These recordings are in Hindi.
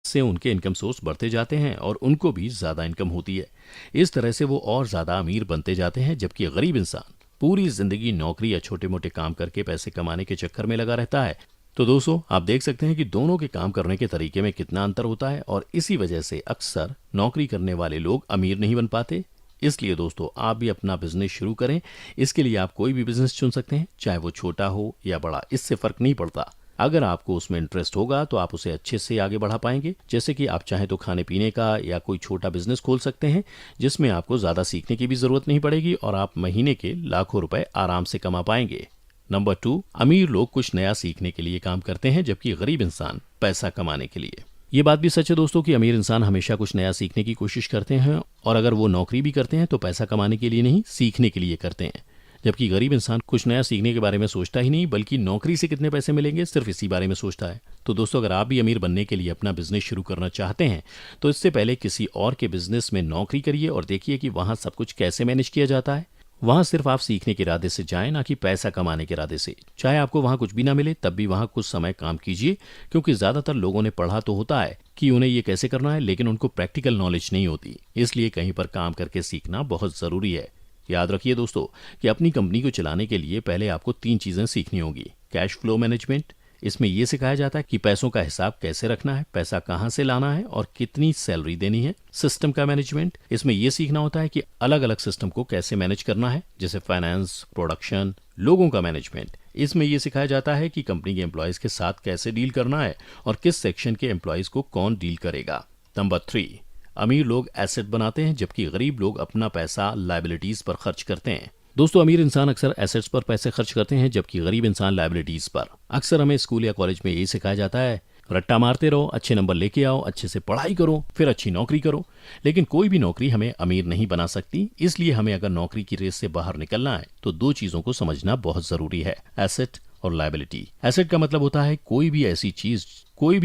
से उनके इनकम सोर्स बढ़ते जाते हैं और उनको भी ज्यादा इनकम होती है। इस तरह से वो और ज्यादा अमीर बनते जाते हैं, जबकि गरीब इंसान पूरी जिंदगी नौकरी या छोटे मोटे काम करके पैसे कमाने के चक्कर में लगा रहता है। तो दोस्तों, आप देख सकते हैं कि दोनों के काम करने के तरीके में कितना अंतर होता है और इसी वजह से अक्सर नौकरी करने वाले लोग अमीर नहीं बन पाते। इसलिए दोस्तों, आप भी अपना बिजनेस शुरू करें। इसके लिए आप कोई भी बिजनेस चुन सकते हैं, चाहे वो छोटा हो या बड़ा, इससे फर्क नहीं पड़ता। अगर आपको उसमें इंटरेस्ट होगा तो आप उसे अच्छे से आगे बढ़ा पाएंगे। जैसे कि आप चाहें तो खाने पीने का या कोई छोटा बिजनेस खोल सकते हैं, जिसमें आपको ज्यादा सीखने की भी जरूरत नहीं पड़ेगी और आप महीने के लाखों रुपए आराम से कमा पाएंगे। नंबर 2, अमीर लोग कुछ नया सीखने के लिए काम करते हैं, जबकि गरीब इंसान पैसा कमाने के लिए। ये बात भी सच है दोस्तों कि अमीर इंसान हमेशा कुछ नया सीखने की कोशिश करते हैं, और अगर वो नौकरी भी करते हैं तो पैसा कमाने के लिए नहीं, सीखने के लिए करते हैं। जबकि गरीब इंसान कुछ नया सीखने के बारे में सोचता ही नहीं, बल्कि नौकरी से कितने पैसे मिलेंगे सिर्फ इसी बारे में सोचता है। तो दोस्तों, अगर आप भी अमीर बनने के लिए अपना बिजनेस शुरू करना चाहते हैं तो इससे पहले किसी और के बिजनेस में नौकरी करिए और देखिए कि वहां सब कुछ कैसे मैनेज किया जाता है। वहां सिर्फ आप सीखने के इरादे से जाएं, ना कि पैसा कमाने के इरादे से। चाहे आपको वहां कुछ भी ना मिले तब भी वहां कुछ समय काम कीजिए, क्योंकि ज्यादातर लोगों ने पढ़ा तो होता है कि उन्हें ये कैसे करना है, लेकिन उनको प्रैक्टिकल नॉलेज नहीं होती। इसलिए कहीं पर काम करके सीखना बहुत जरूरी है। याद रखिए दोस्तों कि अपनी कंपनी को चलाने के लिए पहले आपको 3 चीजें सीखनी होगी। कैश फ्लो मैनेजमेंट, इसमें यह सिखाया जाता है कि पैसों का हिसाब कैसे रखना है, पैसा कहां से लाना है और कितनी सैलरी देनी है। सिस्टम का मैनेजमेंट, इसमें यह सीखना होता है कि अलग अलग सिस्टम को कैसे मैनेज करना है, जैसे फाइनेंस, प्रोडक्शन। लोगों का मैनेजमेंट, इसमें यह सिखाया जाता है कि कंपनी के एम्प्लॉयज के साथ कैसे डील करना है और किस सेक्शन के एम्प्लॉयज को कौन डील करेगा। नंबर 3, अमीर लोग एसेट बनाते हैं, जबकि गरीब लोग अपना पैसा लायबिलिटीज पर खर्च करते हैं। दोस्तों, अमीर इंसान अक्सर एसेट्स पर पैसे खर्च करते हैं, जबकि गरीब इंसान लायबिलिटीज पर। अक्सर हमें स्कूल या कॉलेज में यही सिखाया जाता है, रट्टा मारते रहो, अच्छे नंबर लेके आओ, अच्छे से पढ़ाई करो, फिर अच्छी नौकरी करो। लेकिन कोई भी नौकरी हमें अमीर नहीं बना सकती। इसलिए हमें अगर नौकरी की रेस से बाहर निकलना है तो 2 चीजों को समझना बहुत जरूरी है, एसेट और लायबिलिटी। एसेट का मतलब होता है कोई भी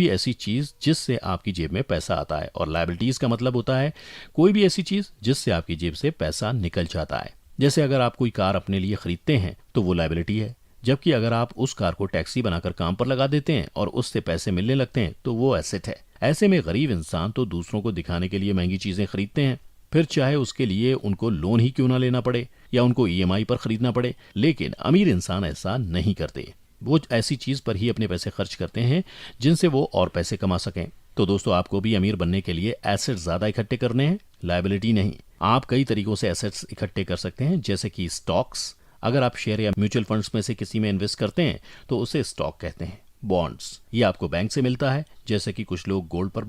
ऐसी चीज जिससे आपकी जेब में पैसा आता है, और लायबिलिटीज का मतलब होता है कोई भी ऐसी चीज जिससे आपकी जेब से पैसा निकल जाता है। जैसे अगर आप कोई कार अपने लिए खरीदते हैं तो वो लायबिलिटी है, जबकि अगर आप उस कार को टैक्सी बनाकर काम पर लगा देते हैं और उससे पैसे मिलने लगते हैं तो वो एसेट है। ऐसे में गरीब इंसान तो दूसरों को दिखाने के लिए महंगी चीजें खरीदते हैं, फिर चाहे उसके लिए उनको लोन ही क्यों ना लेना पड़े या उनको ईएमआई पर खरीदना पड़े। लेकिन अमीर इंसान ऐसा नहीं करते, वो ऐसी चीज पर ही अपने पैसे खर्च करते हैं जिनसे वो और पैसे कमा सकें। तो दोस्तों, आपको भी अमीर बनने के लिए एसेट ज्यादा इकट्ठे करने हैं, लायबिलिटी नहीं। आप कई तरीकों से एसेट्स इकट्ठे कर सकते हैं, जैसे कि स्टॉक्स। अगर आप शेयर या म्यूचुअल फंड्स में से किसी में इन्वेस्ट करते हैं तो उसे स्टॉक कहते हैं। बॉन्ड्स, ये आपको बैंक से मिलता है, जैसे कि कुछ लोग गोल्ड पर